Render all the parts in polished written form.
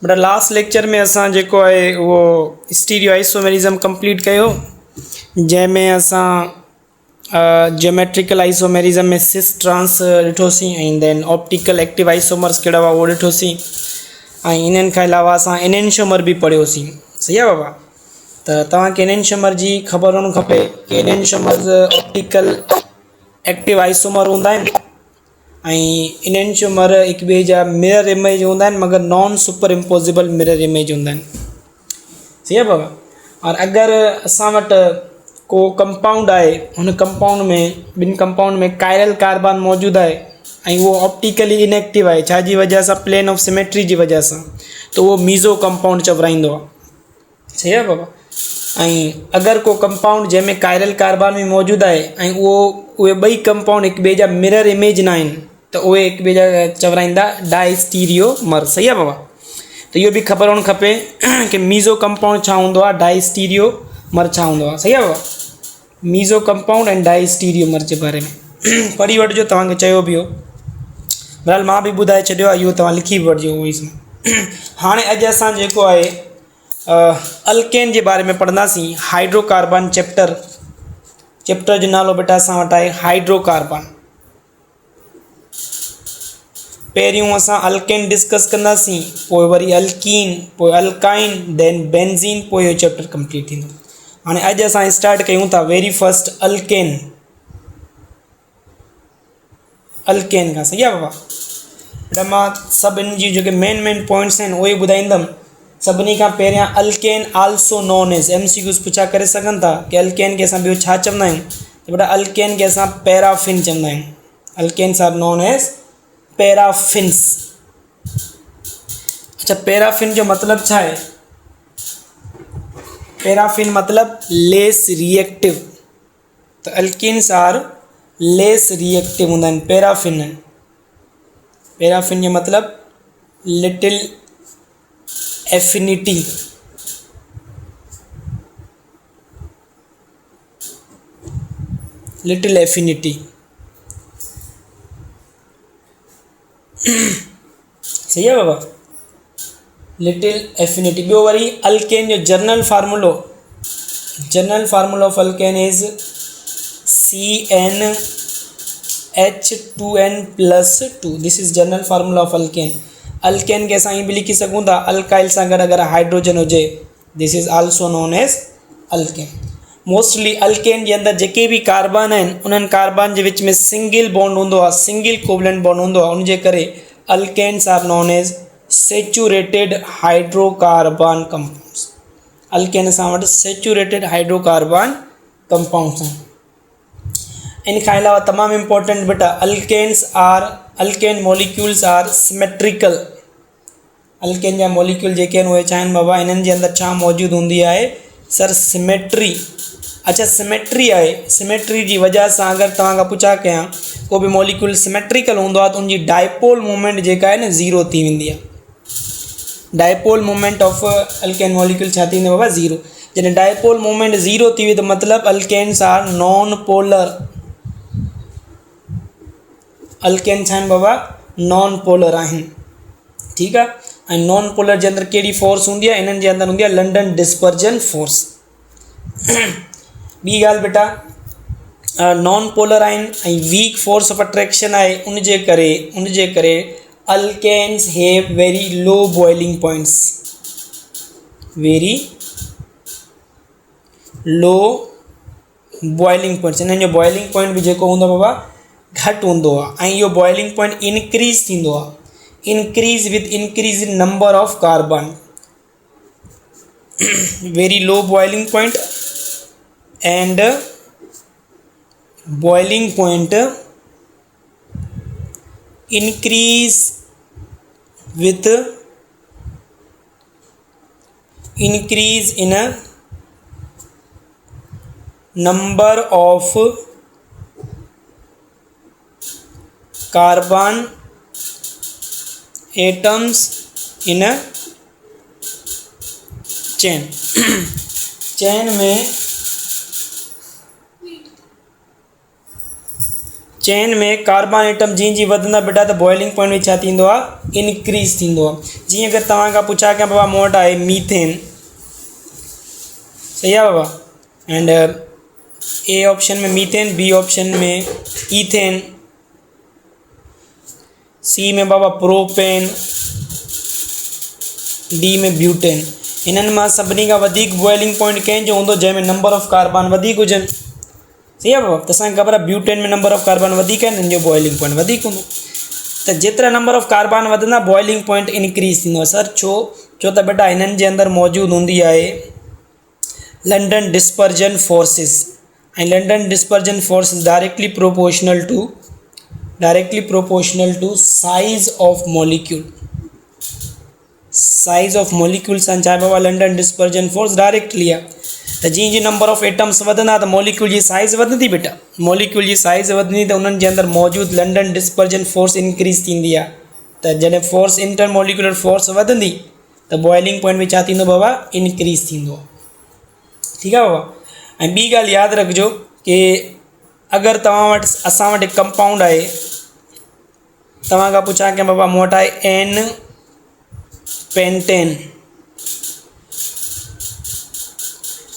But last lecture में असां जेको आहे उहो स्टीरियो आइसोमेरिज़म कंप्लीट कयो, जंहिंमें असां जियोमेट्रिकल आइसोमेरिज़म में सिस ट्रांस ॾिठोसीं ऐं देन ऑप्टिकल एक्टिव आइसोमर्स कहिड़ा हुआ उहो ॾिठोसीं, ऐं इन्हनि खां अलावा असां एनेंशियोमर बि पढ़ियोसीं। सही आहे बाबा? त तव्हांखे एनेंशियोमर जी ख़बर हुअणु खपे कि एनेंशियोमर्स ऑप्टिकल एक्टिव आइसोमर हूंदा आहिनि ऐं एनेंशियोमर हिक ॿिए जा मिरर इमेज हूंदा आहिनि, मगर non super imposable mirror image हूंदा आहिनि। सही आहे बाबा? और अगरि असां वटि को कंपाउंड आहे, हुन कंपाउंड में ॿिनि कंपाउंड में कायरल कार्बन मौजूदु आहे ऐं उहो ऑप्टिकली इनएक्टिव आहे, छा जी वजह सां? प्लेन ऑफ सिमेट्री जी वजह सां, त उहो मीज़ो कंपाउंड चवराईंदो आहे। सही आहे बाबा? ऐं अगरि को कंपाउंड जंहिंमें कायरल कार्बन बि मौजूदु आहे ऐं उहे ॿई कंपाउंड हिक ॿिए जा मिरर इमेज न आहिनि, त उहे हिक ॿिए जा चवराईंदा डाइस्टीरियोमर। सही आहे बाबा? त इहो बि ख़बर हुअणु खपे कि मीज़ो कंपाउंड छा हूंदो आहे, डाइस्टीरियोमर छा हूंदो आहे। सही आहे बाबा? मीज़ो कंपाउंड ऐं डाइस्टीरियोमर जे बारे में पढ़ी वठिजो, तव्हांखे चयो बि हो। बहरहाल मां बि ॿुधाए छॾियो आहे, इहो तव्हां लिखी बि वठिजो वॉइस में। हाणे अॼु असां जेको आहे अल्केन जे बारे में पढ़ंदासीं। हाइड्रोकार्बन चैप्टर जो नालो बेटा असां वटि आहे हाइड्रोकार्बन। पहिरियों असां अल्केन डिस्कस कंदासीं, पोइ वरी अल्कीन, पोइ अल्काइन, देन बेंज़ीन, पोइ इहो चैप्टर कंप्लीट थींदो। हाणे अॼु असां स्टार्ट कयूं था वेरी फर्स्ट अल्केन खां। सही आहे बाबा? बेटा मां सभिनी जी जेके मेन पॉइंट्स आहिनि उहे ॿुधाईंदुमि। सभिनी खां पहिरियां alkane also known as MCQs पुछा करे सघनि था कि अल्केन खे असां ॿियो छा चवंदा आहियूं, त बेटा अल्केन खे असां पैराफिन चवंदा आहियूं। Alkanes are known as paraffins. अच्छा, पैराफिन जो मतिलबु छा आहे? पैराफिन मतिलबु लेस रिएक्टिव। त अल्केन्स आर लेस रिएक्टिव हूंदा आहिनि, पैराफिन जो मतिलबु लिटिल एफिनिटी। Little affinity. सही है बाबा? Little affinity. ॿियो वरी अल्केन जो जनरल फार्मूलो of alkane is CnH2n+2। This is general formula of alkane. Alkane के असां ईअं बि लिखी सघूं था, अल्काइल सां गॾु अगरि हाइड्रोजन हुजे, this is also known as alkane. Mostly alkane जे अंदरि जेके बि कार्बन आहिनि, उन्हनि कार्बन जे विच में सिंगल बॉन्ड हूंदो आहे, सिंगल कोवलेंट बॉन्ड हूंदो आहे। उनजे करे alkanes are known as saturated hydrocarbon compounds. Alkane सां वटि सेचुरेटेड हाइड्रोकार्बन कंपाउंड्स आहिनि। इन खां अलावा तमामु इम्पोर्टेंट बेटा alkane molecules are symmetrical. Alkane जा मॉलिक्यूल जेके आहिनि उहे छा आहिनि बाबा? इन्हनि जे अंदरि छा मौजूदु हूंदी आहे? Sir symmetry. अच्छा, सिमेट्री आहे। सिमेट्री जी वजह सां अगरि तव्हां खां पुछा कयां को बि मॉलिक्यूल सिमेट्रिकल हूंदो आहे त उनजी डायपोल मूवमेंट जेका आहे न ज़ीरो थी वेंदी आहे। Dipole movement of alkane molecule छा थींदो बाबा? ज़ीरो। जॾहिं डायपोल मूवमेंट ज़ीरो थी वई त मतिलबु alkanes are non polar. Alkane छा आहिनि बाबा? नॉन पोलर आहिनि। ठीकु आहे? ऐं नॉन पोलर जे अंदरि कहिड़ी फोर्स हूंदी आहे? इन्हनि जे अंदरि हूंदी आहे लंडन डिस्पर्जन फोर्स। ॿी ॻाल्हि बेटा, नॉन पोलर आहिनि ऐं वीक फोर्स ऑफ अट्रैक्शन आहे। उनजे करे alkanes have very low boiling points. Very low boiling points. इन्हनि जो बॉइलिंग पॉइंट बि जेको हूंदो आहे बाबा घटि हूंदो आहे। ऐं इहो बॉइलिंग पॉइंट इंक्रीज़ थींदो आहे, increase with increase in number of carbon. Very low boiling point and boiling point increase with increase in a number of carbon atoms in a chain। Chain में कार्बन एटम जी जी वधंदा बेटा तो boiling point में छा थींदो आहे increase थींदो आहे। जीअं अगरि तव्हां खां पुछा कि बाबा मूं वटि आहे मीथेन, सही आहे बाबा, एंड ए ऑप्शन में मीथेन, बी ऑप्शन में ईथेन, सी में बाबा प्रोपेन, डी में ब्यूटेन। इन्हनि मां सभिनी खां वधीक बॉइलिंग पॉइंट कंहिंजो हूंदो जंहिंमें नंबर ऑफ कार्बन वधीक हुजनि, सही आहे बाबा। त असांखे ख़बर आहे ब्यूटेन में नंबर ऑफ कार्बन वधीक आहिनि, हिन जो बॉइलिंग पॉइंट वधीक हूंदो। त जेतिरा नंबर ऑफ कार्बन वधंदा बॉइलिंग पॉइंट इनक्रीज़ थींदो आहे। सर छो? छो त बेटा हिननि जे अंदरि मौजूदु हूंदी आहे लंडन डिस्पर्जन फोर्सिस, ऐं London dispersion force directly proportional to size of molecule. Size of molecule सां छा बाबा लंडन डिस्पर्जन फोर्स डायरेक्टली आहे। त जीअं जीअं नंबर ऑफ एटम्स वधंदा त मॉलिक्यूल जी साइज़ वधंदी बेटा, मॉलिक्यूल जी साइज़ वधंदी त उन्हनि जे अंदरि मौजूदु लंडन डिस्पर्जन फोर्स इंक्रीज़ थींदी आहे। त जॾहिं फोर्स इंटर मॉलिक्यूलर फोर्स वधंदी त बॉइलिंग पॉइंट में छा थींदो बाबा इनक्रीज़ थींदो। ठीकु आहे बाबा। ऐं ॿी ॻाल्हि यादि रखिजो कि अगरि तव्हां वटि असां वटि हिकु कंपाउंड आहे, तव्हां खां पुछां कि बाबा मूं वटि आहे एन पेंटेन,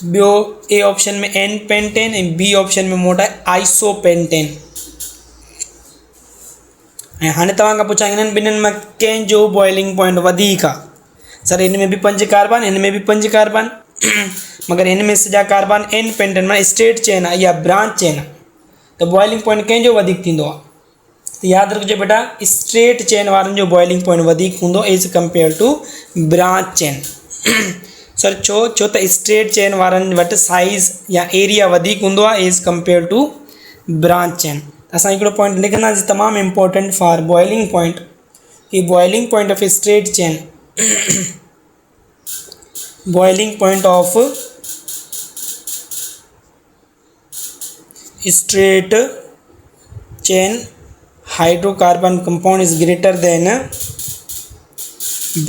ॿियो ए ऑप्शन में एन पेंटेन ऐं बी ऑप्शन में मूं वटि आहे आइसोपेंटेन। ऐं हाणे तव्हां खां पुछां हिननि ॿिन्हिनि मां कंहिंजो बॉइलिंग पॉइंट वधीक आहे। सर हिन में बि 5 कार्बन, हिन में बि 5 कार्बन, मगर हिन में सॼा कार्बन एन पेंटेन माना स्ट्रेट चेन आहे या ब्रांच चेन आहे, त बॉइलिंग पॉइंट कंहिंजो वधीक थींदो आहे? त यादि रखिजो बेटा स्ट्रेट चेन वारनि जो बॉइलिंग पॉइंट वधीक हूंदो as compare to branch chain. Sir छो? छो त स्ट्रेट चेन वारनि वटि साइज़ या एरिया वधीक हूंदो आहे as compare to branch chain. असां हिकिड़ो पॉइंट लिखंदासीं तमामु इम्पोर्टेंट फॉर बॉइलिंग पॉइंट, कि boiling point of straight chain boiling point of straight chain hydrocarbon compound is greater than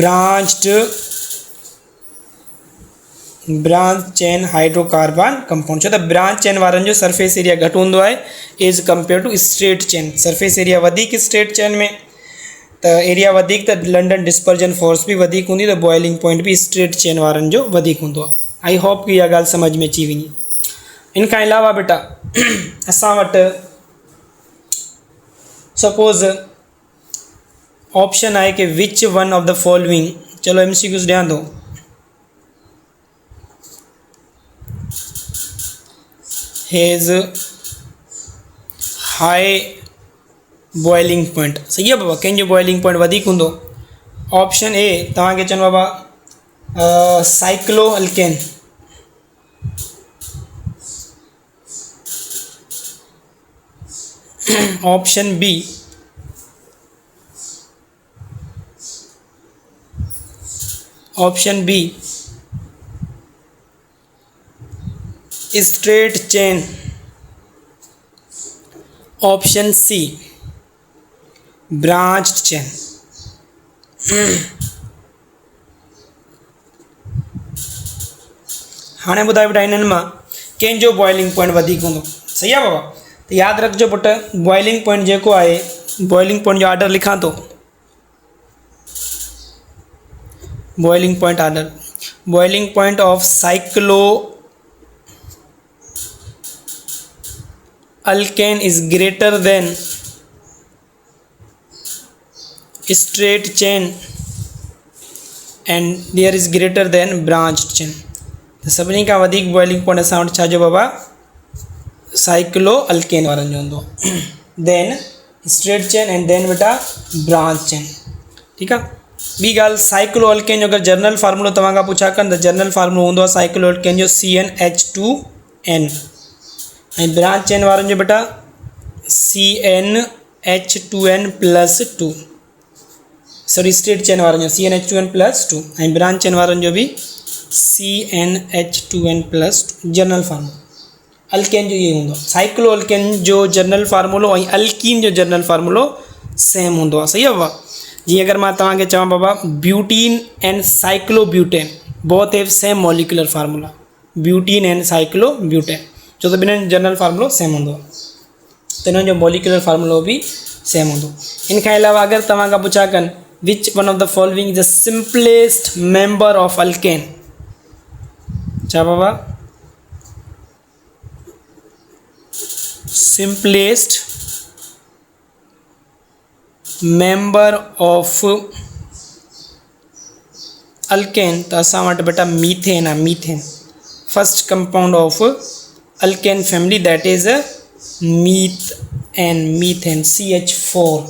branch chain hydrocarbon compound। छो त ब्रांच चेन वारनि जो surface area घटि हूंदो आहे as compare to straight chain. Surface area वधीक straight chain में, त एरिया वधीक त लंडन डिस्पर्जन फोर्स बि वधीक हूंदी, त बॉइलिंग पॉइंट बि स्ट्रेट चेन वारनि जो वधीक हूंदो आहे। आई होप कि इहा ॻाल्हि सम्झ में अची वञे। इन खां अलावा बेटा असां वटि सपोज़ ऑप्शन आहे कि विच वन ऑफ द फॉलोइंग, चलो MCQs ॾियां थो, हैज़ हाई बॉइलिंग पॉइंट। सही आहे बाबा, कंहिंजो बॉइलिंग पॉइंट वधीक हूंदो? ऑप्शन ए तव्हांखे चवनि बाबा cycloalkane, option B straight chain, option C branch chain. हाणे ॿुधायो बेटा हिननि मां कंहिंजो बॉइलिंग पॉइंट वधीक हूंदो? सही आहे बाबा। त यादि रखिजो पुट बॉइलिंग पॉइंट जेको आहे, बॉइलिंग पॉइंट जो ऑर्डर लिखां थो, boiling point order, boiling point of cyclo alkane is greater than straight chain and there is greater than branch chain. त सभिनी खां वधीक बॉइलिंग पॉइंट असां वटि छा जो बाबा साइक्लो अल्केन वारनि जो हूंदो, then straight chain and then बेटा ब्रांच चेन। ठीकु आहे। ॿी ॻाल्हि साइक्लो अल्केन जो अगरि जर्नल फार्मूलो तव्हां खां पुछा कनि त जर्नल फार्मूलो हूंदो आहे साइक्लो अल्केन जो CnH2n, ऐं ब्रांच चेन वारनि जो बेटा CnH2n+2, सॉरी स्ट्रेट चेन वारनि जो CnH2n+2 ऐं ब्रांच चेन वारनि जो बि CnH2n+2 जर्नल फार्मूलो। अल्केन जो ये हूंदो। साइक्लो अल्केन जो जर्नल फार्मूलो ऐं अल्कीन जो जर्नल फार्मूलो सेम हूंदो आहे। सही आहे बाबा। जीअं अगरि मां तव्हांखे चवां बाबा butene and cyclobutane both have same molecular formula, butene and cyclobutane, छो त ॿिन्हिनि जर्नल फार्मूलो सेम हूंदो आहे। तो इन जो मॉलिक्यूलर फार्मूलो भी सेम होंदो। इन खां अलावा अगर तव्हां खां पुछा कनि विच one of the following is the simplest member of alkane, छा बाबा? सिंपलेस्ट मेंबर ऑफ अल्केन, तो असां वटि बेटा मीथेन आहे। Methane first compound of alkane family, that is methane CH4।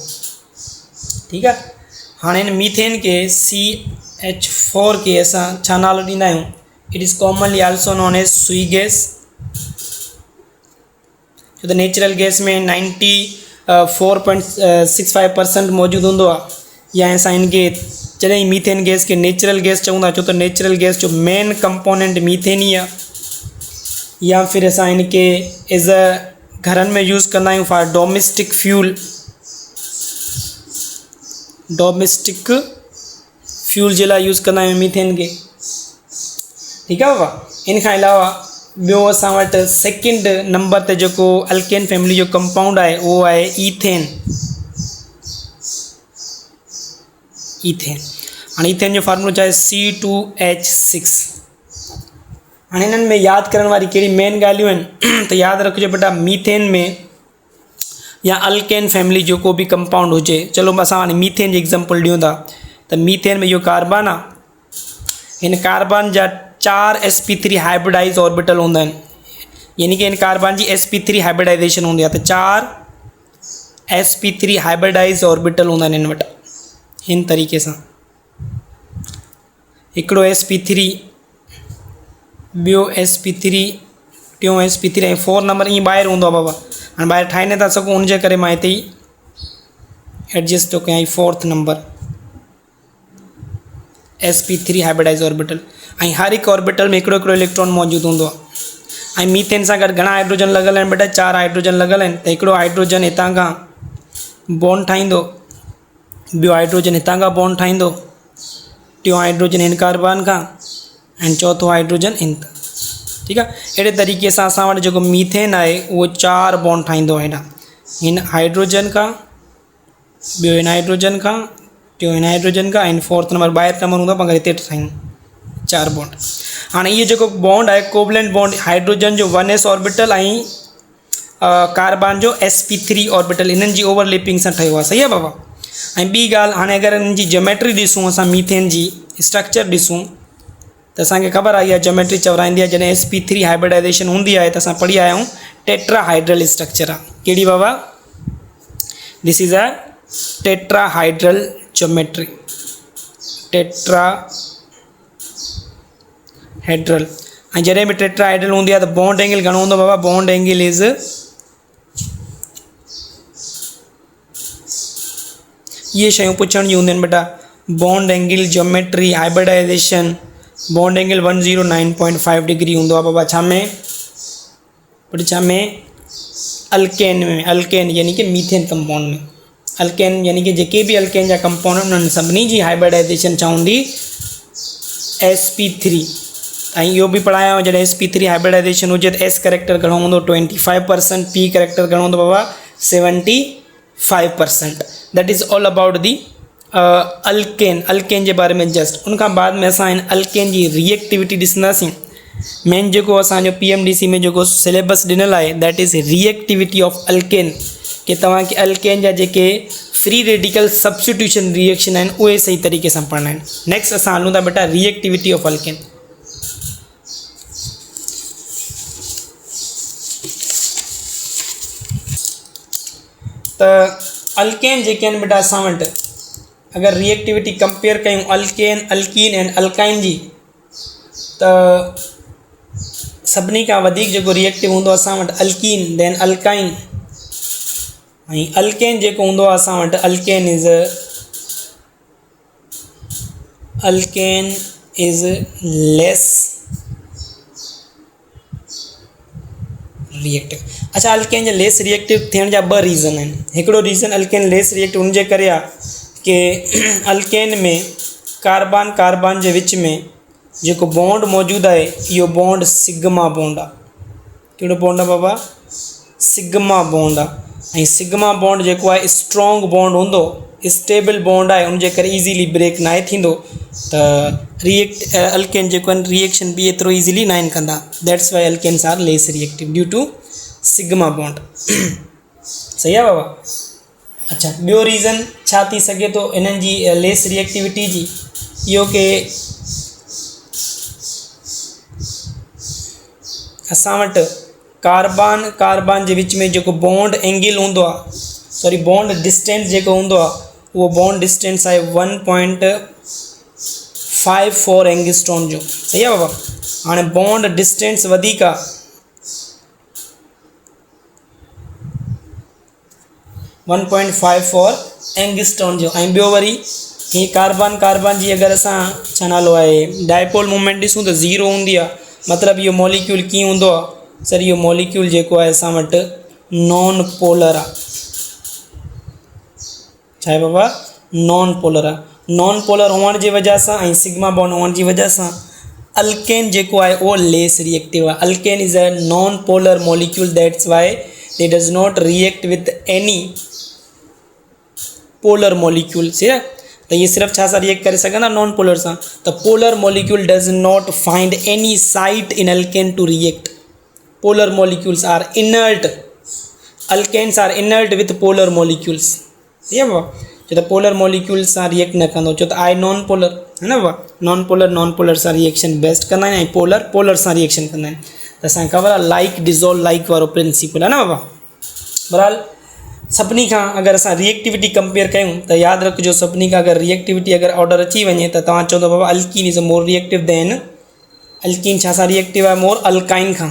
ठीक है, हाँ इन मीथेन के CH4 के असां छा नालो ॾींदा आहियूं? It is commonly also known as Sui gas. छो त नेचुरल गैस में 94.65% मौजूदु हूंदो आहे, या असां इनके जॾहिं मीथेन गैस के नेचुरल गैस चऊं था, छो त नेचुरल गैस जो मेन कंपोनेंट मीथेन ही आहे। या फिर असां इनके एज अ घरनि में यूज़ कंदा आहियूं for domestic fuel. Domestic fuel जे लाइ यूज़ कंदा आहियूं मीथेन खे। ठीकु आहे बाबा। इन खां अलावा ॿियो असां वटि सेकेंड नंबर ते जेको अल्केन फैमिली जो कंपाउंड आहे उहो आहे ईथेन। ईथेन, हाणे ईथेन जो फार्मूलो छा आहे? C2H6। हाणे इन्हनि में यादि करण वारी कहिड़ी मेन ॻाल्हियूं आहिनि त यादि रखिजो बेटा, मीथेन में या अल्केन फैमिली जेको बि कंपाउंड हुजे, चलो असां हाणे मीथेन जी एग्जांपल ॾियूं था, त मीथेन में इहो कार्बन आहे, हिन कार्बन जा 4 sp3 हाइब्रिडाइज ऑर्बिटल हूंदा आहिनि, यानी कि इन कार्बन जी sp3 हाइब्रिडाइजेशन हूंदी आहे, त 4 sp3 हाइब्रिडाइज ऑर्बिटल हूंदा आहिनि हिन वटि। हिन तरीक़े सां हिकिड़ो sp3, ॿियो sp3, टियों sp3 ऐं 4 नंबर ईअं ॿाहिरि हूंदो आहे बाबा। हाणे ॿाहिरि ठाहे नथा सघूं, उनजे करे मां हिते ई एडजस्ट थो कयां। 4th number sp3 hybridise orbital, ऐं हर हिकु ऑर्बिटल में हिकिड़ो हिकिड़ो इलेक्ट्रॉन मौजूदु हूंदो आहे। ऐं मीथेन सां गॾु घणा हाइड्रोजन लॻल आहिनि बेटा? 4 हाइड्रोजन लॻल आहिनि। त हिकिड़ो हाइड्रोजन हितां खां बॉन्ड ठाहींदो, ॿियो हाइड्रोजन हितां खां बॉन्ड ठाहींदो, टियों हाइड्रोजन हिन कार्बन खां, ऐं चौथो हाइड्रोजन हिन तां। ठीकु आहे, अहिड़े तरीक़े सां असां वटि जेको मीथेन आहे उहो 4 बॉन्ड ठाहींदो आहे हेॾां, हिन हाइड्रोजन खां, ॿियो हिन हाइड्रोजन खां, टियों हिन हाइड्रोजन खां, ऐं 4th नंबर ॿाहिरि नंबर हूंदो आहे, मगर हिते ठाहियूं 4 बॉन्ड। हाणे इहो जेको बॉन्ड आहे कोवलेंट बॉन्ड, हाइड्रोजन जो 1s ऑर्बिटल ऐं कार्बन जो sp3 ऑर्बिटल, इन्हनि जी ओवरलैपिंग सां ठहियो आहे। सही आहे बाबा। ऐं ॿी ॻाल्हि, हाणे अगरि हिन जी ज्योमेट्री ॾिसूं, असां मीथेन जी स्ट्रक्चर ॾिसूं, त असांखे ख़बर आहे इहा ज्योमेट्री चवराईंदी आहे। जॾहिं sp3 हाइब्रिडाइजेशन हूंदी आहे त असां पढ़ी आया आहियूं टेट्राहाइड्रल स्ट्रक्चर आहे। कहिड़ी बाबा? This is a tetrahedral geometry. Tetrahedral, ऐं जॾहिं बि टेट्राहाइड्रल हूंदी आहे त बॉन्ड एंगल घणो हूंदो बाबा? बॉन्ड एंगल इज़, ये शयूं पुछण जी हूंदियूं आहिनि बेटा। Bond angle, geometry, hybridization, bond angle 109.5 degree हूंदो आहे बाबा। छा में? छा में? अल्केन में। अल्केन यानी कि मीथेन कंपाउंड में। अल्केन यानी कि जेके भी अल्केन जा कंपाउंड उन्हनि सभिनी जी हाइब्रिडाइजेशन छा हूंदी? sp3। ऐं इहो बि पढ़ायो जॾहिं sp3 हाइब्रिडाइजेशन हुजे त s करेक्टर घणो हूंदो? 25%, p करेक्टर घणो हूंदो बाबा? 75%। That is all about the alkane. Alkane जे बारे में जस्ट उनखां बाद में असां हिन अल्केन जी रिएक्टिविटी ॾिसंदासीं। मेन जेको असांजो PMDC में जेको सिलेबस ॾिनल आहे that is reactivity of alkane, कि तव्हांखे अल्केन जा जेके फ्री रेडिकल सब्स्टिट्यूशन रिएक्शन आहिनि उहे सही तरीक़े सां पढ़ना आहिनि। नेक्स्ट असां हलूं था बेटा रिएक्टिविटी ऑफ अल्केन। त अल्केन जेके आहिनि बेटा असां वटि अगरि रिएक्टिविटी कंपेयर कयूं अल्केन, अल्कीन एंड अल्काइन जी, त सभिनी खां वधीक जेको रिएक्टिव हूंदो असां वटि अल्कीन, देन अल्काइन, ऐं अल्केन जेको हूंदो आहे असां वटि अल्केन इज़ लेस रिएक्टिव। अच्छा, अल्केन जा लेस रिएक्टिव थियण जा 2 रीज़न आहिनि। हिकिड़ो रीज़न अल्केन लेस रिएक्टिव उनजे करे आहे कि अल्केन में कार्बन जे विच में जेको बॉन्ड मौजूदु आहे इहो बॉन्ड सिग्मा बॉन्ड आहे। कहिड़ो बॉन्ड आहे बाबा? सिग्मा बॉन्ड आहे। ऐं सिग्मा बॉन्ड जेको आहे स्ट्रॉन्ग बॉन्ड हूंदो, स्टेबल बॉन्ड आहे, उनजे करे इज़ीली ब्रेक नाहे थींदो, त अल्केन जेको आहिनि रिएक्शन बि एतिरो इज़ीली न आहिनि कंदा। That's why alkanes are less reactive due to sigma bond. सही आहे बाबा। अच्छा, ॿियो रीज़न छा थी सघे थो इन्हनि जी लेस रिएक्टिविटी जी? इहो कि असां वटि कार्बन जे विच में जेको बॉन्ड एंगल हूंदो आहे, सॉरी बॉन्ड डिस्टेंस जेको हूंदो आहे, उहो बॉन्ड डिस्टेंस आहे 1.54 एंगस्ट्रॉम जो। सही आहे बाबा। हाणे बॉन्ड डिस्टेंस वधीक आहे, 1.54 एंगस्ट्रॉम जो। ऐं ॿियो वरी ही कार्बन जी अगरि असां छा नालो आहे डायपोल मूवमेंट ॾिसूं त 0 हूंदी आहे, मतिलबु इहो मॉलिक्यूल कीअं हूंदो आहे? सर इहो मॉलिक्यूल जेको आहे असां वटि नॉन पोलर आहे। छा आहे बाबा? नॉन पोलर आहे। नॉन पोलर हुअण जी वजह सां ऐं सिग्मा बॉन्ड हुअण जी वजह सां अल्केन जेको आहे उहो लेस रिएक्टिव आहे। Alkane is a non polar molecule, that's why it does not react with any polar molecule. सही आहे। त ये सिर्फ़ु छा सां रिएक्ट करे सघंदा? नॉन पोलर सां। त polar molecule does not find any site in alkane to react. Polar molecules are inert, alkanes are inert with polar molecules. सही आहे बाबा। छो त पोलर मॉलिक्यूल्स सां रिएक्ट न कंदो, छो त आहे नॉन पोलर, है न बाबा। नॉन पोलर सां रिएक्शन बेस्ट कंदा आहिनि ऐं पोलर सां रिएक्शन कंदा आहिनि। त असांखे ख़बर आहे लाइक डिज़ोल्व लाइक वारो प्रिंसिपल आहे न बाबा। बहरहाल सभिनी खां अगरि असां रिएक्टिविटी कंपेयर कयूं त यादि रखिजो, सभिनी खां अगरि रिएक्टिविटी अगरि ऑर्डर अची वञे त तव्हां चवंदो बाबा alkene is more reactive than, alkene छा सां रिएक्टिव आहे? मोर अल्काइन खां।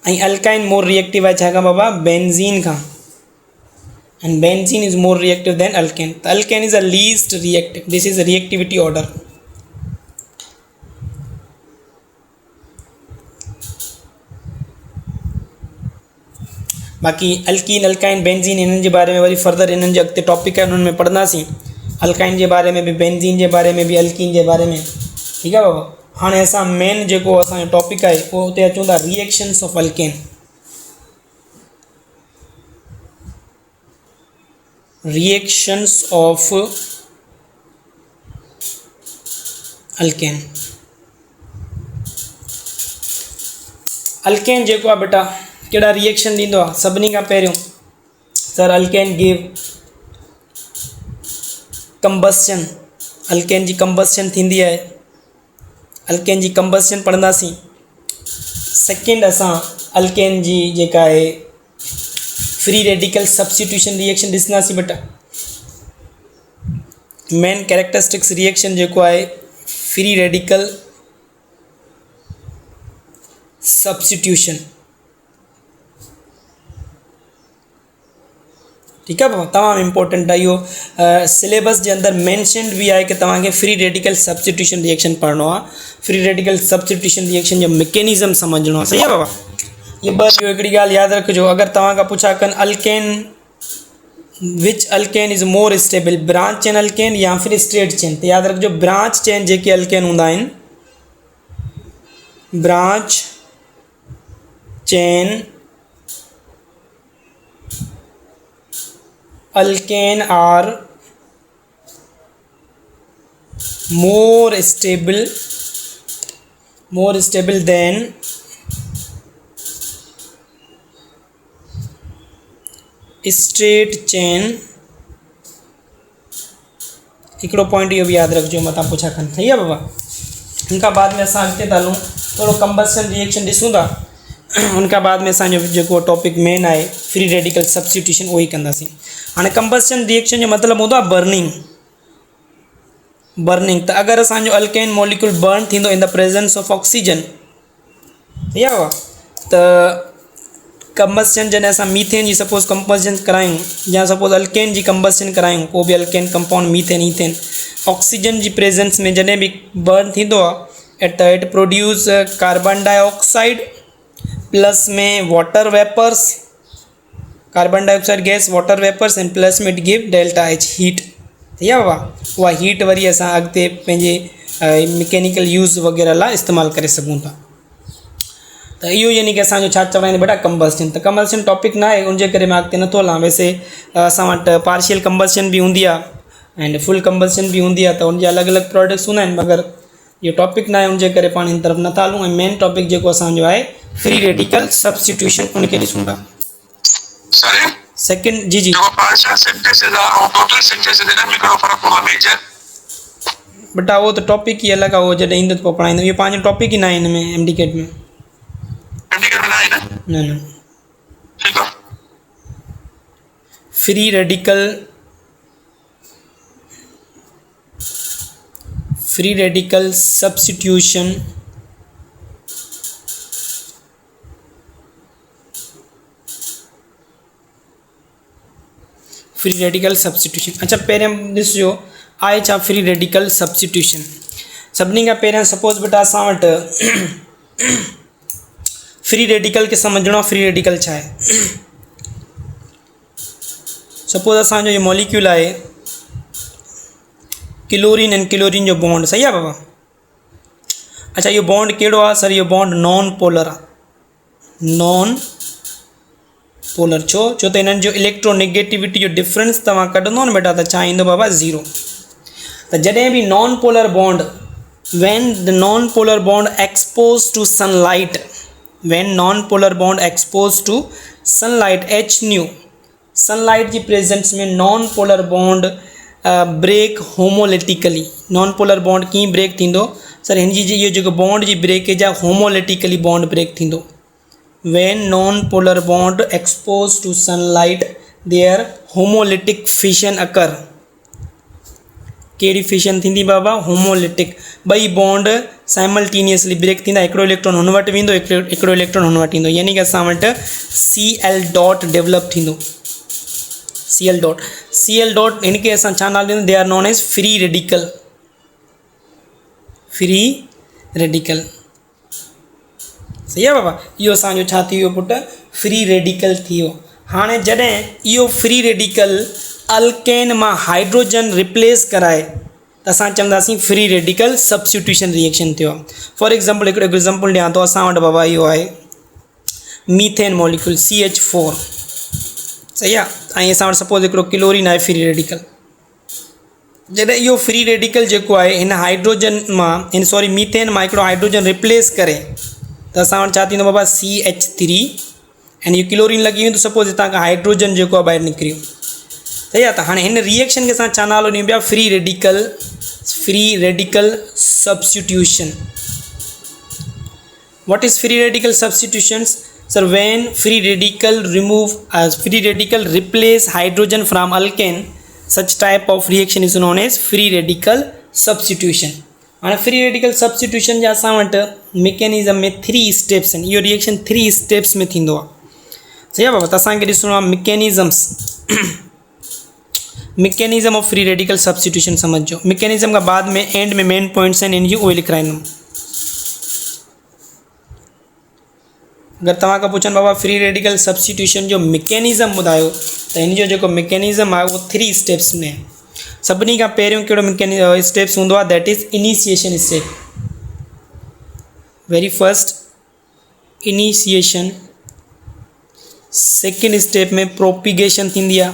ऐं अल्काइन मोर रिएक्टिव आहे छा खां बाबा? बेंज़ीन खां। And benzene is more reactive than alkane. त alkane is a least reactive. This is reactivity order. बाक़ी अल्कीन अल्काइन बेंज़ीन इन्हनि जे बारे में वरी फर्दर इन्हनि जे अॻिते टॉपिक आहे उन्हनि में पढ़ंदासीं। अल्काइन जे बारे में बि, बेंज़ीन जे बारे में बि, अल्कीन जे बारे में। ठीकु आहे बाबा। हाणे असां मेन जेको असांजो टॉपिक आहे उहो उते अचूं था reactions of alkane. Reactions of alkane. Alkane जेको आहे बेटा कहिड़ा रिएक्शन ॾींदो आहे? सभिनी खां पहिरियों sir alkane give combustion. Alkane जी कंबस्शन थींदी आहे, अल्केन जी कंबस्शन पढ़ंदासीं। सेकेंड असां अल्केन जी जेका आहे फ्री रेडिकल सब्स्टिट्यूशन रिएक्शन ॾिसंदासीं बेटा। मेन कैरेक्टरिस्टिक्स रिएक्शन जेको आहे फ्री रेडिकल सब्स्टिट्यूशन। ठीकु आहे बाबा। तमामु इम्पोर्टेंट आहे इहो। सिलेबस जे अंदरि मैंशनड बि आहे कि तव्हांखे फ्री रेडिकल सब्स्टिट्यूशन रिएक्शन पढ़णो आहे। फ्री रेडिकल सब्स्टिट्यूशन रिएक्शन जो मैकेनिज़म सम्झणो आहे। सही आहे बाबा। ये ॿ इहो हिकिड़ी ॻाल्हि यादि रखिजो, अगरि तव्हां खां पुछा कनि alkane which alkane is more stable, branch chain alkane या फिर स्ट्रेट चेन? त यादि रखिजो ब्रांच चेन जेके अल्केन हूंदा आहिनि, branch chain alkane are more stable than straight chain। हिकिड़ो पॉइंट इहो बि यादि रखिजो मथां पुछा खनि। सही आहे बाबा। उनखां बाद में असां अॻिते था हलूं, थोरो कंबस्शन रिएक्शन ॾिसूं था। उनखां बाद में असांजो जेको टॉपिक मेन आहे फ्री रेडिकल सब्स्टिट्यूशन उहो ई कंदासीं। हाणे कंबस्शन रिएक्शन जो मतिलबु हूंदो आहे बर्निंग। त अगरि असांजो अल्केन मॉलिक्यूल बर्न थींदो in the presence of oxygen, सही आहे बाबा। त कंबस्शन जॾहिं असां मीथेन जी सपोज़ कंबस्शन करायूं या सपोज़ अल्केन जी कंबस्शन करायूं, को बि alkane compound methane ethane, oxygen जी प्रेजेंस में जॾहिं बि बर्न थींदो आहे त it produce carbon dioxide plus में water vapours, carbon dioxide gas water vapours and plus में it give delta H heat. सही आहे बाबा। उहा हीट वरी असां अॻिते पंहिंजे मैकेनिकल यूज़ वग़ैरह लाइ इस्तेमालु करे सघूं था। त तो इहो यानी कि असांजो छा चवंदा बेटा कंबस्शन। तो कंबस्शन टॉपिक ना आहे उनजे करे मां अॻिते नथो हलां। वैसे असां वटि पार्शियल कंबस्शन भी हूंदी आहे एंड फुल कंबस्शन भी हूंदी आहे, त उनजा अलॻि अलॻि प्रोडक्ट्स हूंदा आहिनि, मगर इहो टॉपिक ना आहे उनजे करे पाण हिन तरफ़ नथा हलूं। ऐं मेन टॉपिक जेको असांजो आहे फ्री रेडिकल सब्स्टिट्यूशन, उनखे ॾिसूं था। सेकंड जी बेटा वो तो टॉपिक ही अलग है, वो जॾहिं ईंदो पोइ पढ़ाईंदो। इहो पंहिंजो टॉपिक ही ना आहे हिन में एमडीकेट में। न फ्री रेडिकल सब्स्टिट्यूशन अच्छा पहिरियों ॾिसजो आहे छा फ्री रेडिकल सब्स्टिट्यूशन। सभिनी खां पहिरियों सपोज बेटा असां वटि फ्री रेडिकल खे सम्झणो। फ्री रेडिकल छा आहे? सपोज असांजो ये मॉलिक्यूल आहे क्लोरीन एंड क्लोरीन जो बॉन्ड, सही आहे बाबा? अच्छा ये बॉन्ड कहिड़ो आहे सर? ये बॉन्ड नॉन पोलर आहे। नॉन पोलर छो त इन्हनि जो इलेक्ट्रोनेगेटिविटी जो डिफरेंस तव्हां कढंदो न बेटा त छा ईंदो बाबा? 0। त जॾहिं बि non polar bond when non polar bond exposed to sunlight, H nu sunlight जी प्रेजेंस में non polar bond break homolytically. Non polar bond कीअं ब्रेक थींदो सर? हिन जी इहो जेको बॉन्ड जी ब्रेकेज आहे होमोलिटिकली बॉन्ड ब्रेक थींदो। when non polar bond exposed to sunlight their homolytic fission occur। कहिड़ी फिशन थींदी बाबा? होमोलिटिक। ॿई बॉन्ड साइमल्टेनियसली ब्रेक थींदा। हिकिड़ो इलेक्ट्रॉन हुन वटि वेंदो, हिकिड़ो इलेक्ट्रॉन हुन वटि ईंदो, यानी कि असां वटि Cl डॉट डेवलप थींदो। Cl डॉट हिन खे असां छा नालो ॾींदा? They are known as free radical. सही आहे बाबा? इहो असांजो छा थी वियो पुटु? फ्री रेडिकल थी वियो। हाणे जॾहिं इहो फ्री रेडिकल अल्केन मां हाइड्रोजन रिप्लेस कराए त असां चवंदासीं फ्री रेडिकल सब्स्टिट्यूशन रिएक्शन थियो आहे। फॉर एग्जाम्पल हिकिड़ो एग्जाम्पल ॾियां थो। असां वटि बाबा इहो आहे मीथेन मॉलिक्यूल CH4, सही आहे? ऐं असां वटि सपोज हिकिड़ो क्लोरीन आहे फ्री रेडिकल। जॾहिं इहो फ्री रेडिकल जेको आहे हिन हाइड्रोजन मां मीथेन मां हिकिड़ो हाइड्रोजन रिप्लेस करे त असां वटि छा थींदो बाबा? CH3 ऐं इहो क्लोरीन लॻी वेंदो। सपोज हितां खां हाइड्रोजन जेको आहे ॿाहिरि निकिरियो, सही आहे? त हाणे हिन रिएक्शन खे असां छा नालो ॾियूं पिया? Free radical substitution. What is free radical substitutions sir? When free radical replace hydrogen from alkane, such type of reaction is known as free radical substitution. हाँ फ्री रेडिकल सब्स्टिट्यूशन जा असां वटि मैकेनिज़म में 3 स्टेप्स आहिनि। इहो reaction 3 steps में थींदो आहे, सही आहे बाबा? त असांखे ॾिसणो आहे mechanism of free radical substitution समझो। मैकेनिज़म का बाद में एंड में मेन पॉइंट्स आहिनि इन जी, उहे लिखाईंदुमि। अगरि तव्हां खां पुछनि बाबा फ्री रेडिकल सब्स्टिट्यूशन जो मैकेनिज़म ॿुधायो त हिन जो जेको मैकेनिज़म आहे उहो 3 स्टेप्स में। सभिनी खां पहिरियों कहिड़ो स्टेप्स हूंदो आहे? That is initiation step. Very first initiation. Second step में प्रोपिगेशन थींदी आहे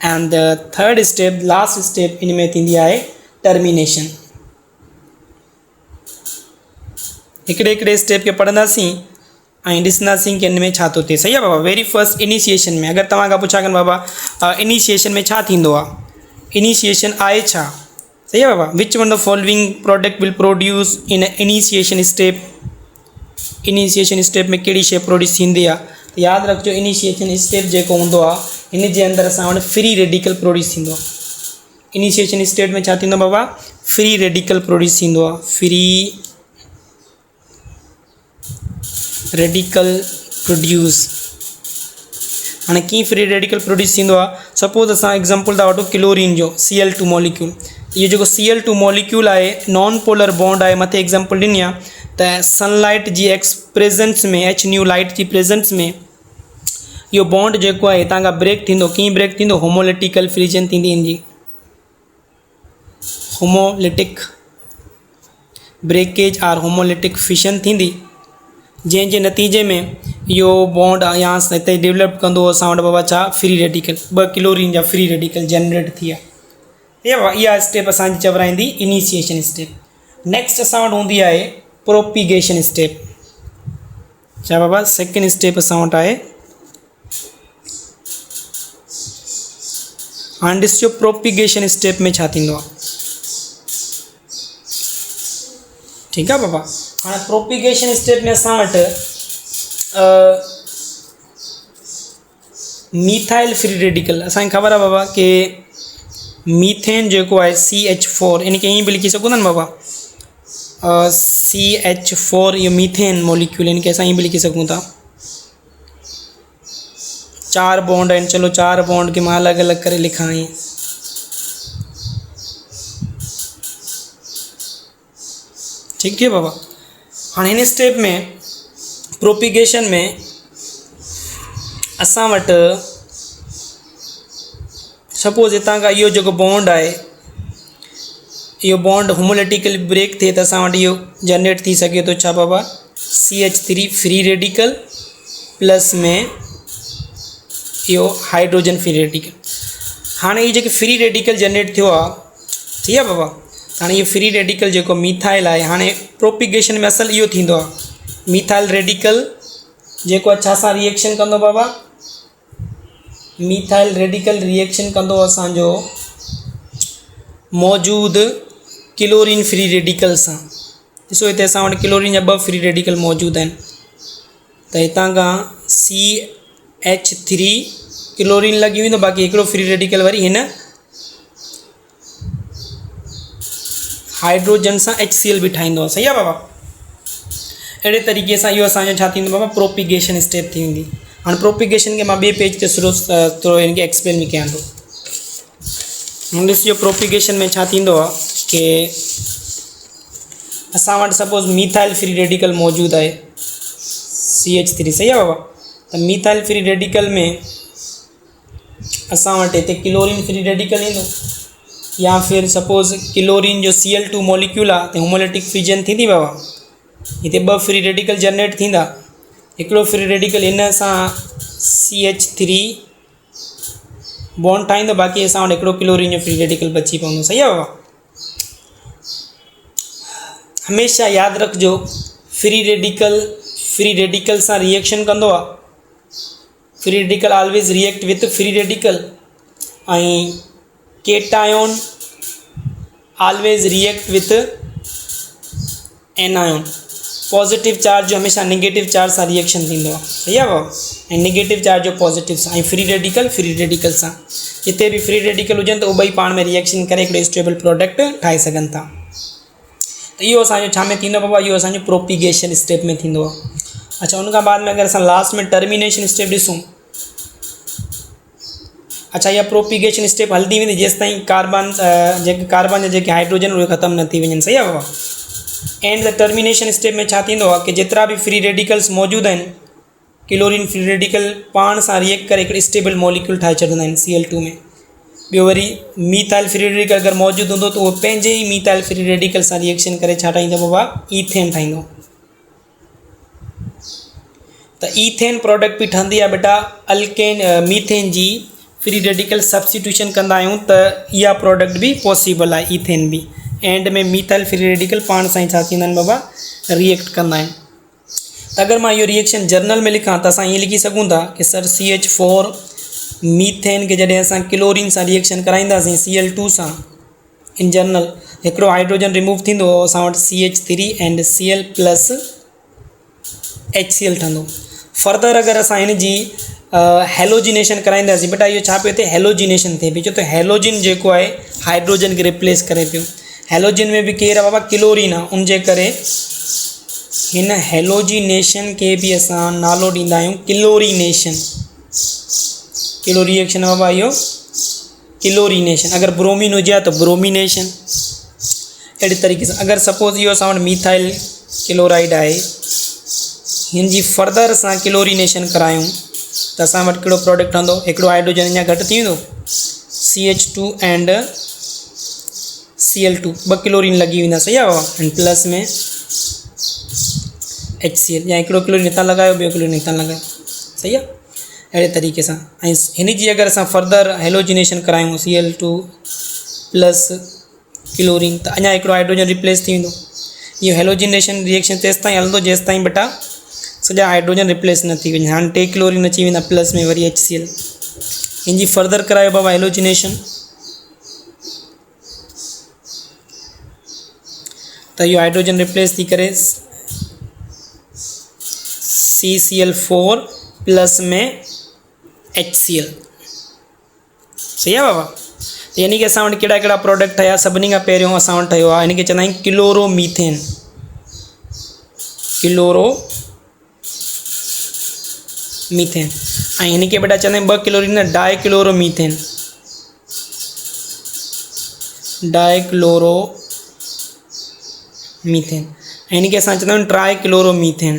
and the third step last step in में थींदी आहे टर्मिनेशन। हिकिड़े हिकिड़े स्टेप खे पढ़ंदासीं ऐं ॾिसंदासीं कि इन में छा थो थिए, सही आहे बाबा? वेरी फर्स्ट इनिशिएशन में अगरि तव्हां खां पुछा कनि बाबा इनिशिएशन में छा थींदो आहे? इनिशिएशन आहे छा, सही आहे बाबा? Which one the following product will produce in initiation step. Initiation step में कहिड़ी शइ प्रोड्यूस थींदी आहे? त यादि रखिजो इनिशिएशन स्टेप जेको हूंदो आहे हिन जे अंदरि असां वटि फ्री रेडिकल प्रोड्यूस थींदो आहे। इनिशिएशन स्टेट में छा थींदो बाबा? फ्री रेडिकल प्रोड्यूस थींदो आहे। Free radical produce. हाँ कीअं फ्री रेडिकल प्रोड्यूस थींदो आहे? सपोज असां एग्जाम्पल था वठो क्लोरीन जो Cl2 मॉलिक्यूल। इहो जेको Cl2 मॉलिक्यूल आहे नॉन पोलर बॉन्ड आहे। मथे एग्जाम्पल ॾिनी आहे त सनलाइट जी प्रेजेंस में H nu लाइट जी प्रेजेंस में इहो बॉन्ड जेको आहे हितां खां ब्रेक थींदो। कीअं ब्रेक थींदो? होमोलिटिकल फ्रिजन थींदी हिन जी, homolytic breakage or homolytic fission थींदी, जंहिंजे नतीजे में इहो बॉन्ड या हिते डेवलप कंदो असां वटि बाबा छा फ्री रेडिकल, 2 क्लोरीन जा फ्री रेडिकल जनरेट थी विया। इहा स्टेप असांजी चवराईंदी इनिशिएशन स्टेप। नेक्स्ट असां वटि हूंदी आहे प्रोपिगेशन स्टेप। छा बाबा सेकेंड स्टेप असां वटि आहे। हाणे ॾिसिजो प्रोपिगेशन स्टेप में छा थींदो आहे। ठीकु आहे बाबा। हाँ प्रोपिगेशन स्टेप में असां वटि मीथाइल फ्री रेडिकल, असांखे ख़बर आहे बाबा कि मीथेन जेको आहे CH4, इन खे ईअं बि लिखी सघूं था न बाबा, CH4 इहो मीथेन मॉलिक्यूल, इन खे असां ईअं बि लिखी सघूं था। 4 बॉन्ड आहिनि, चलो 4 बॉन्ड खे मां अलॻि अलॻि करे लिखां ईअं। ठीक है बाबा। हाँ इन स्टेप में प्रोपिगेशन में असां वटि सपोज हितां खां इहो जेको बॉन्ड आहे, इहो बॉन्ड होमोलिटिकली ब्रेक थिए त असां वटि इहो जनरेट थी सघे थो छा बाबा, CH3 फ्री रेडिकल प्लस में इहो हाइड्रोजन फ्री रेडिकल। हाँ ये जेके फ्री रेडिकल जनरेट थियो आहे, ठीक है बाबा। हाँ ये फ्री रेडिकल जो मीथाइल है, हाँ प्रोपिगेशन में असल इहो थींदो आहे। मीथाइल रेडिकल जो छा सां रिएक्शन कंदो बाबा, मीथाइल रेडिकल रिएक्शन कंदो असांजो मौजूद क्लोरीन फ्री रेडिकल सां। ॾिसो हिते असां वटि क्लोरीन जा 2 फ्री रेडिकल मौजूद आहिनि, त हितां खां CH3 क्लोरीन लॻी वेंदो, बाक़ी हिकिड़ो फ्री रेडिकल वरी हिन हाइड्रोजन सां HCl भी ठाहींदो आहे। सही आहे बाबा। अहिड़े तरीक़े सां इहो असांजो छा थींदो बाबा, प्रोपिगेशन स्टेप थी वेंदी। हाणे प्रोपिगेशन खे मां ॿिए पेज ते थोरो इनखे एक्सप्लेन बि कयां थो। हाणे ॾिसिजो प्रोपिगेशन में छा थींदो आहे कि असां वटि सपोज मीथाइल फ्री रेडिकल मौजूदु आहे CH3, सही आहे बाबा। त मीथाइल फ्री रेडिकल में असां वटि हिते क्लोरीन फ्री रेडिकल ईंदो, या फिर सपोज क्लोरीन जो Cl2 मॉलिक्यूल आहे त होमोलिटिक फिजन थींदी बाबा। हिते 2 फ्री रेडिकल जनरेट थींदा, हिकिड़ो फ्री रेडिकल हिन सां CH3 बॉन्ड ठाहींदो, बाक़ी असां वटि हिकिड़ो क्लोरीन जो फ्री रेडिकल बची पवंदो। सही आहे बाबा। हमेशा यादि रखिजो फ्री रेडिकल सां रिएक्शन कंदो आहे। Free radical always react with free radical, ऐं cation always react with anion. Positive charge जो हमेशा नेगेटिव चार्ज सां रिएक्शन थींदो आहे। सही आहे बाबा। ऐं नेगेटिव चार्ज जो पॉजिटिव सां, ऐं फ्री रेडिकल सां। जिते भी फ्री रेडिकल हुजनि त उहे ॿई पाण में रिएक्शन करे हिकिड़ो स्टेबल प्रोडक्ट ठाहे सघनि था। त इहो असांजो छा में थींदो बाबा, इहो असांजो प्रोपिगेशन स्टेप में थींदो आहे। अच्छा उन खां बाद में अगरि असां लास्ट में टर्मिनेशन स्टेप ॾिसूं, अच्छा इहा प्रोपिगेशन स्टेप हलंदी वेंदी जेसि ताईं कार्बन जा जेके हाइड्रोजन उहे ख़तमु न थी वञनि। सही आहे बाबा। एंड द टर्मिनेशन स्टेप में छा थींदो आहे कि जेतिरा भी फ्री रेडिकल्स मौजूदु आहिनि, क्लोरीन फ्री रेडिकल पाण सां रिएक्ट करे हिकिड़ी स्टेबल मॉलिक्यूल ठाहे छॾींदा आहिनि Cl2 में। ॿियो वरी मीथाइल फ्री रेडिकल अगरि मौजूदु हूंदो त उहो पंहिंजे ई मीथाइल फ्री रेडिकल सां रिएक्शन करे छा ठाहींदो बाबा, ईथेन ठाहींदो। त ईथेन प्रोडक्ट बि ठहंदी आहे बेटा अल्केन मीथेन जी फ्री रेडिकल सब्सटीट्यूशन कंदा आहियूं त इहा प्रोडक्ट भी पॉसिबल आहे, ईथेन भी। एंड में मीथाइल फ्री रेडिकल पाण सां ई छा थींदा आहिनि बाबा, रिएक्ट कंदा आहिनि। त अगरि मां इहो रिएक्शन जर्नल में लिखां त असां ईअं लिखी सघूं था कि सर CH4 मीथेन के जॾहिं असां क्लोरीन सां रिएक्शन कराईंदासीं Cl2 सां इन जनरल, हिकिड़ो हाइड्रोजन रिमूव थींदो, असां वटि CH3 and Cl plus HCl ठहंदो। फर्दर अगरि असां हिन जी हेलोजिनेशन कराईंदासीं, बेटा इहो छा पियो थिए, हेलोजिनेशन थिए पियो। छो त हेलोजिन जेको आहे हाइड्रोजन खे रिप्लेस करे पियो। हेलोजिन में भी केरु आहे बाबा, क्लोरीन आहे। उनजे करे हिन हेलोजिनेशन के भी असां नालो ॾींदा आहियूं क्लोरीनेशन। कहिड़ो रिएक्शन आहे बाबा इहो, क्लोरीनेशन। अगरि ब्रोमीन हुजे हा त ब्रोमिनेशन। अहिड़े तरीक़े सां अगरि सपोज इहो असां वटि मीथाइल क्लोराइड आहे, हिन जी फर्दर असां क्लोरीनेशन करायूं त असां वटि कहिड़ो प्रोडक्ट ठहंदो, हिकिड़ो हाइड्रोजन अञा घटि थी वेंदो, CH2 एंड Cl2 ब क्लोरीन लगी वेंदा सही आहे ऐं प्लस में HCl या हिकिड़ो क्लोरीन हितां लॻायो ॿियो क्लोरीन हितां लॻायो सही आहे अहिड़े तरीक़े सां ऐं हिन जी अगरि असां फर्दर हेलोजिनेशन करायूं Cl2 प्लस क्लोरीन त अञा हिकिड़ो हाइड्रोजन रिप्लेस थी वेंदो इहो हेलोजिनेशन रिएक्शन तेसि ताईं हलंदो जेसि ताईं बेटा सॼा हाइड्रोजन रिप्लेस न थी वञे हाणे 2 क्लोरीन अची वेंदा प्लस में वरी HCl हिन जी फर्दर करायो बाबा हेलोजिनेशन तो ये हाइड्रोजन रिप्लेस थी करे CCl4 प्लस में HCl सही है बाबा यानी कि असां वटि कहिड़ा कहिड़ा प्रोडक्ट ठहिया सभिनी खां पहिरियों असां वटि ठहियो आहे हिनखे चवंदा आहियूं क्लोरोमीथेन ऐं हिनखे बेटा चवंदा आहियूं 2 क्लोरीन डाइक्लोरोमीथेन ऐं हिनखे असां चवंदा आहियूं ट्राइक्लोरोमीथेन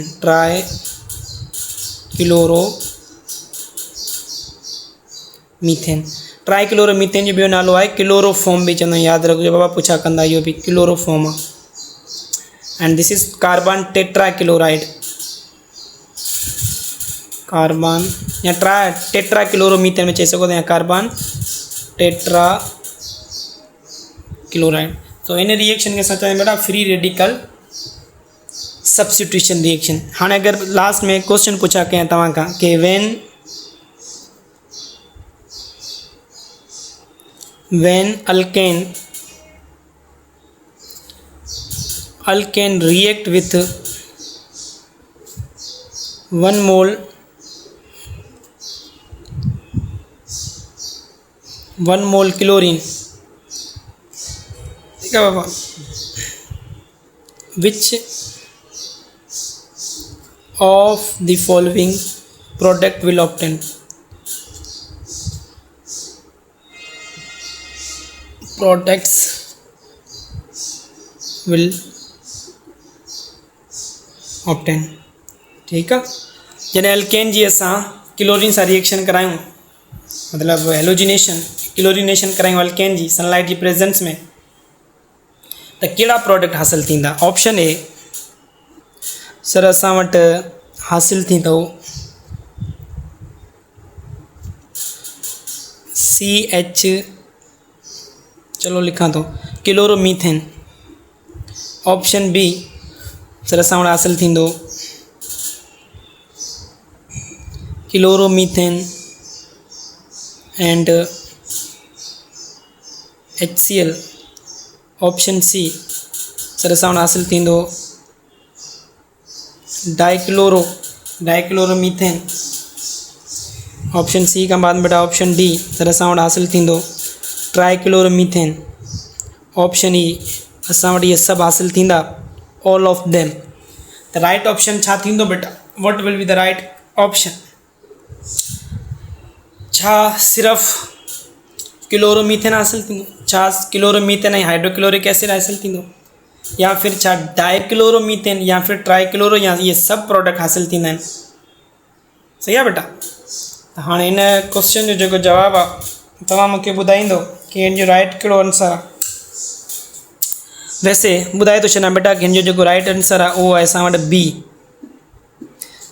ट्राइक्लोरोमीथेन जो ॿियो नालो आहे क्लोरोफॉर्म भी चवंदा आहियूं यादि रखिजो बाबा पुछा कंदा इहो बि क्लोरोफॉर्म आहे and this is carbon tetrachloride carbon या टेट्राक्लोरोमीथेन में चई सघो था या कार्बन टेट्राक्लोराइड तो इन रिएक्शन के साथ बेटा फ्री रेडिकल सब्स्टिट्यूशन रिएक्शन हाँ अगर लास्ट में क्वेश्चन पूछा कहें तव्हां खां कि when alkane react with 1 mole chlorine ठीक है बाबा which of the following product will obtain products will obtain ठीक है जैसे अल्केन जी असां क्लोरीन सां रिएक्शन करायूं मतलब क्लोरीनेशन करायूं अल्केन जी सनलाइट जी प्रेजेंस में तो कहिड़ा प्रोडक्ट हासिल थींदा ऑप्शन ए सर असां वटि हासिल थींदो CH चलो लिखा तो क्लोरोमीथेन ऑप्शन बी सर असां वटि हासिल थींदो chloromethane and HCl option C sir असां वटि हासिल थींदो डाइक्लोरोमीथेन ऑप्शन सी खां बाद बेटा ऑप्शन डी सर असां वटि हासिल थींदो ट्राइक्लोरोमीथेन ऑप्शन ई असां वटि इहे सभु हासिल थींदा ऑल ऑफ देम त राइट ऑप्शन छा थींदो बेटा what will be the right option छा सिर्फ़ क्लोरोमीथेन हासिल थींदो छा क्लोरोमीथेन ऐं हाइड्रोक्लोरिक एसिड हासिल थींदो या फिर छा डाइक्लोरोमीथेन या फिर ट्राइक्लोरो या ये सब प्रोडक्ट हासिल थींदा आहिनि सही आहे बेटा त हाणे हिन क्वेश्चन जो जेको जवाबु आहे तव्हां मूंखे ॿुधाईंदो कि हिन जो राइट कहिड़ो आंसर आहे वैसे ॿुधाए थो छॾियां बेटा कि हिन जो जेको राइट आंसर आहे उहो आहे असां वटि बी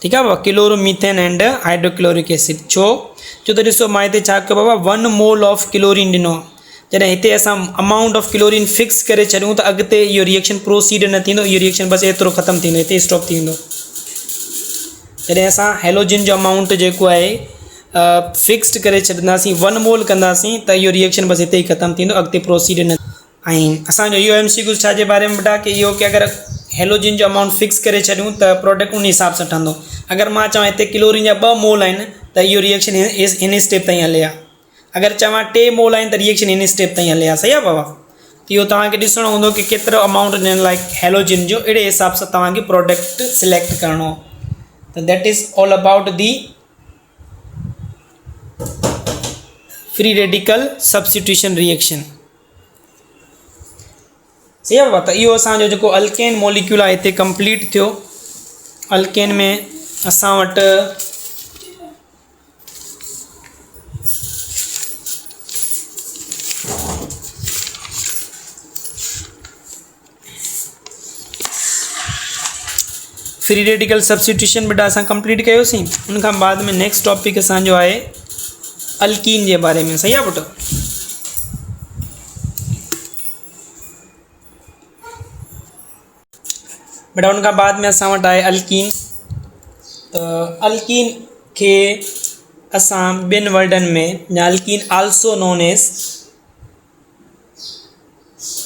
ठीकु आहे बाबा क्लोरोमीथेन एंड हाइड्रोक्लोरिक एसिड छो त ॾिसो मां हिते छा कयो बाबा 1 मोल ऑफ क्लोरीन ॾिनो जॾहिं हिते असां अमाउंट ऑफ क्लोरीन फिक्स करे छॾियूं त अॻिते इहो रिएक्शन प्रोसीड न थींदो इहो रिएक्शन बसि एतिरो ख़तमु थींदो हिते स्टॉप थी वेंदो जॾहिं असां हेलोजिन जो अमाउंट जेको आहे फिक्स्ड करे छॾींदासीं 1 मोल कंदासीं त इहो रिएक्शन बसि हिते ई ख़तमु थींदो अॻिते प्रोसीड न ऐं असांजो इहो MCQ छाजे बारे में बेटा कि इहो कि अगरि हेलोजिन जो अमाउंट फिक्स करे छॾियूं त प्रोडक्ट उन हिसाब सां ठहंदो अगरि मां चवां हिते क्लोरीन जा 2 मोल आहिनि त इहो रिएक्शन हिन स्टेप ताईं हले आहे अगरि चवां 2 मोल आहिनि त रिएक्शन हिन स्टेप ताईं हले आहे सही आहे बाबा त इहो तव्हांखे ॾिसणो हूंदो कि केतिरो अमाउंट ॾियणु लाइक हेलोजिन जो अहिड़े हिसाब सां तव्हांखे प्रोडक्ट सिलेक्ट करिणो त that is all about the free radical substitution reaction सही आहे बाबा त इहो असांजो जेको अल्केन मॉलिक्यूल आहे हिते कंप्लीट थियो अल्केन में असां वटि फ्री रेडिकल सब्स्टिट्यूशन बेटा असां कंप्लीट कयोसीं। उन खां बाद में नेक्स्ट टॉपिक असांजो आहे अल्कीन जे बारे में। सही आहे पुटु? बेटा उन खां बाद में असां वटि आहे अल्कीन। त अल्कीन खे असां ॿिनि वर्डनि में, या alkene also known as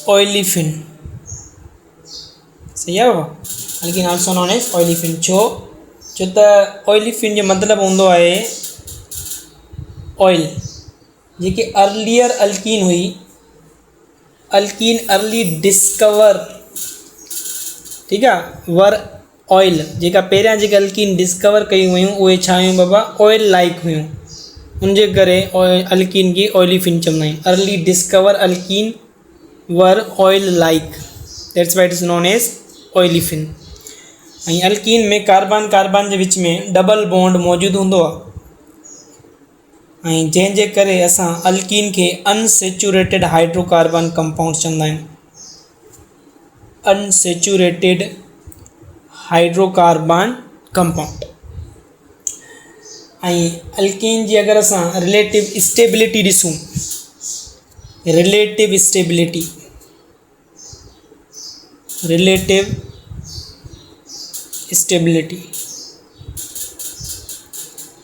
olefin. सही आहे बाबा? Alkene also known as olefin. छो त ऑयलीफिन जो मतिलबु हूंदो आहे ऑयल। जेके अर्लियर अल्कीन हुई, अल्कीन अर्ली डिस्कवर, ठीकु आहे, वर ऑयल। जेका पहिरियां जेके अल्कीन डिस्कवर कई हुयूं उहे छा हुयूं बाबा? ऑयल लाइक हुयूं। उनजे करे अल्कीन खे ऑयलीफिन चवंदा आहियूं। Early discover alkene were oil like, that's why it is known as olefin. ऐं अल्कीन में कार्बन कार्बन जे विच में डबल बॉन्ड मौजूदु हूंदो आहे, ऐं जंहिंजे करे असां अल्कीन खे अनसेचुरेटेड हाइड्रोकार्बन कंपाउंड चवंदा आहियूं। Unsaturated hydrocarbon compound. ऐं अल्कीन जी अगरि असां रिलेटिव स्टेबिलिटी ॾिसूं, relative stability, relative stability,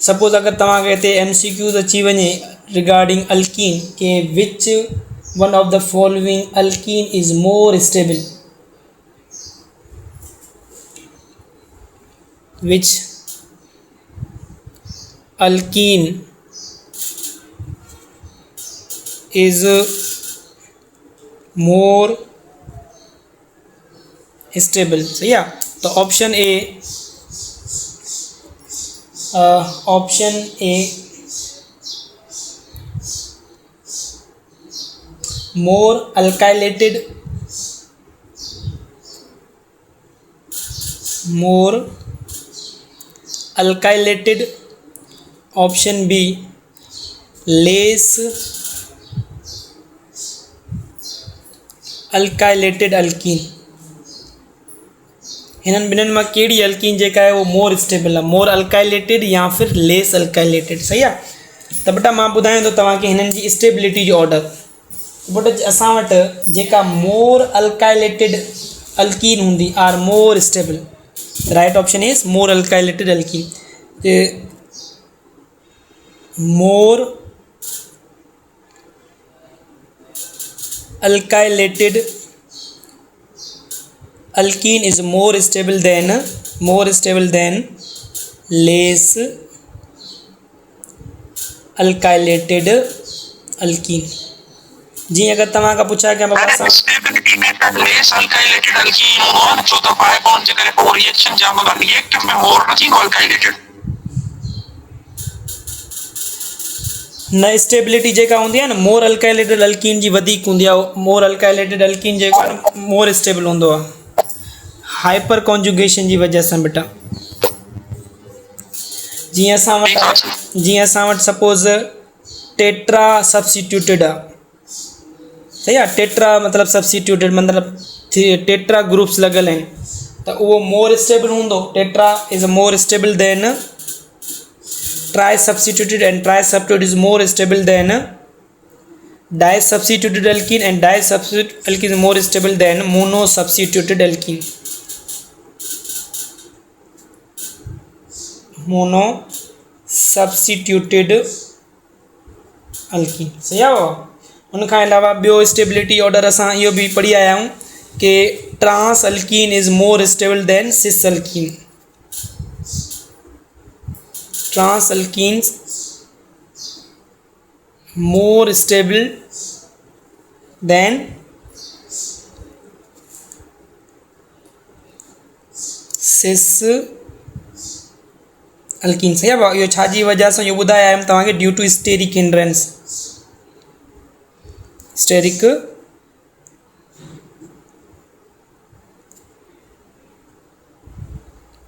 suppose अगर तव्हांखे हिते MCQs अची वञे रिगार्डिंग अल्कीन के which one of the following alkene is more stable, which alkene is more stable. सही है? तो option A more alkylated, more alkylated, option B less alkylated alkene. हिननि ॿिन्हिनि मां कहिड़ी अल्कीन जेका आहे वो मोर स्टेबल आहे? मोर अल्काइलेटेड या फिर लेस अल्काइलेटेड। सही आहे? त बेटा मां ॿुधायां थो तव्हांखे हिननि जी स्टेबिलिटी जो ऑर्डर। बेटा असां वटि जेका मोर अल्काइलेटेड अल्कीन हूंदी are more stable. Right option is more alkylated alkene. More alkylated alkene is more stable than less alkylated alkene। जी अगर तव्हां खां पुछा क्या बाबा स्टेबिलिटी में लेस अल्काइलेटेड अल्कीन होन छो त पाए कोन जे करे को रिएक्शन जा मतलब रिएक्टिव में मोर नथी अल्काइलेटेड न स्टेबिलिटी जेका हूंदी आहे न मोर अल्काइलेटेड अल्कीन जी वधीक हूंदी आहे। मोर अल्काइलेटेड अल्कीन जेको आहे मोर स्टेबल हूंदो आहे हाइपर कॉन्जुगेशन जी वजह सां। बेटा जीअं असां वटि सपोज टेट्रा सब्स्टिट्यूटेड आहे। सही आहे? टेट्रा मतिलबु सब्स्टिट्यूटेड मतिलबु टेट्रा ग्रुप्स लॻल आहिनि त उहो मोर स्टेबल हूंदो। Tetra is more stable than tri substituted and tri substituted is more stable than di substituted alkene and di substituted alkene is more stable than mono substituted alkene. Mono substituted alkene. सही आहे बाबा? उनखां अलावा ॿियो stability order असां इहो बि पढ़ी आया आहियूं कि trans alkene is more stable than cis alkene. Trans alkenes more stable than cis alkene. सही आहे भाउ? इहो छा जी वजह सां इहो ॿुधाया आहियूं तव्हांखे due to steric hindrance. Steric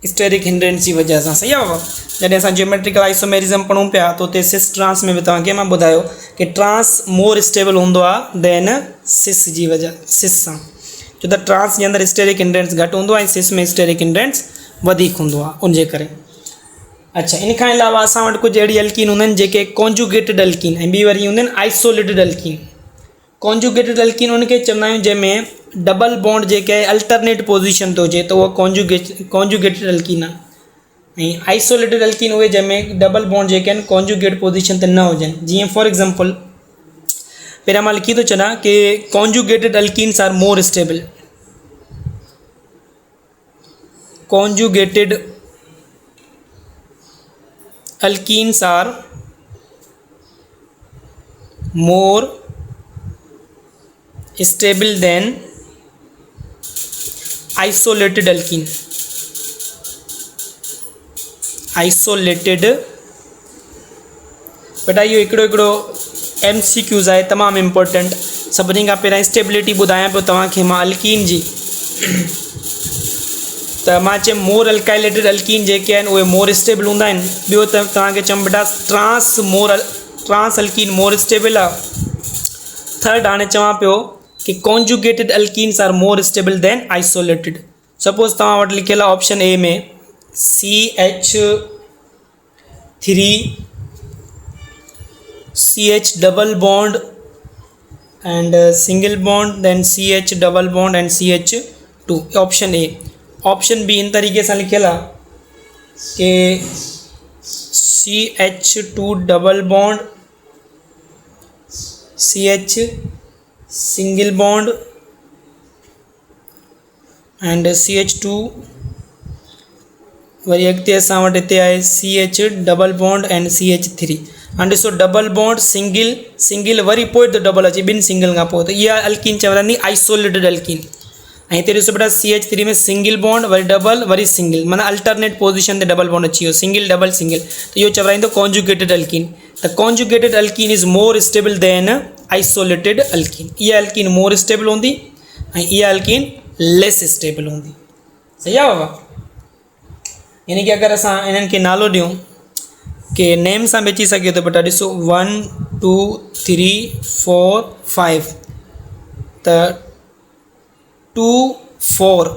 steric hindrance जी वजह सां। सही आहे बाबा? जॾहिं असां जियोमेट्रिकल आइसोमेरिज्म पढ़ूं पिया त उते सिस ट्रांस में बि तव्हांखे मां ॿुधायो कि ट्रांस मोर स्टेबल हूंदो आहे देन सिस जी वजह सिस सां, छो त ट्रांस जे अंदरि स्टेरिक हिंड्रेंस घटि हूंदो आहे ऐं सिस में स्टेरिक हिंड्रेंस वधीक हूंदो आहे उनजे करे। अच्छा, इन खां अलावा असां वटि कुझु अहिड़ी अल्कीन हूंदा आहिनि जेके कॉन्जुगेटेड अल्कीन ऐं ॿी वरी हूंदा आहिनि आइसोलेटेड अल्कीन। कॉन्जुगेटेड अल्कीन उनखे चवंदा आहियूं जंहिंमें डबल बॉन्ड जेके आहे अल्टरनेट पोज़ीशन ते हुजे त उहा कॉन्जुगेटेड अल्कीन आहे। ऐं आइसोलेटेड अल्कीन उहे जंहिंमें डबल बॉन्ड जेके आहिनि कॉन्जुगेट पोज़ीशन ते न हुजनि। जीअं फॉर एग्ज़ाम्पल पहिरियां मां लिखी थो छॾां कि conjugated alkenes are more stable. Conjugated alkenes are more stable than isolated alkene। isolated बेटा इहो हिकिड़ो MCQs आहे तमामु इम्पोर्टेंट। सभिनी खां पहिरियां स्टेबिलिटी ॿुधायां पियो तव्हांखे मां अल्कीन जी, त मां चयो मोर अल्काइलेटेड अल्कीन जेके आहिनि उहे मोर स्टेबल हूंदा आहिनि। ॿियो त तव्हांखे चवनि बेटा ट्रांस अल्कीन मोर स्टेबल आहे। थर्ड हाणे चवां पियो कि conjugated alkenes are more stable than isolated. Suppose तव्हां वटि लिखियल आहे ऑप्शन ए में CH double bond and single bond then CH double bond and CH2 option A. Option B इन तरीके से लिखियल आहे कि CH2 double bond CH single bond and CH2 वरी अॻिते असां वटि हिते आहे CH double bond and CH3। हाणे ॾिसो डबल बॉन्ड सिंगल वरी पोइ त डबल अचे ॿिनि सिंगल खां पोइ, त इहा अल्कीन चवंदी आइसोलेटेड अल्कीन। ऐं हिते ॾिसो बेटा CH3 में single bond worry double worry single, माना अल्टरनेट पोज़ीशन ते डबल बॉन्ड अची वियो, सिंगल डबल सिंगल, त इहो चवराईंदो कॉन्जुगेटेड अल्कीन। त conjugated alkyne is more stable than isolated alkyne. इहा अल्कीन मोर स्टेबल हूंदी ऐं इहा अल्कीन लेस स्टेबल हूंदी। सही आहे बाबा? यानी कि अगरि असां इन्हनि खे नालो ॾियूं कि नेम सां बि अची सघे थो बेटा, ॾिसो 1 2 3 4 5, त 2 4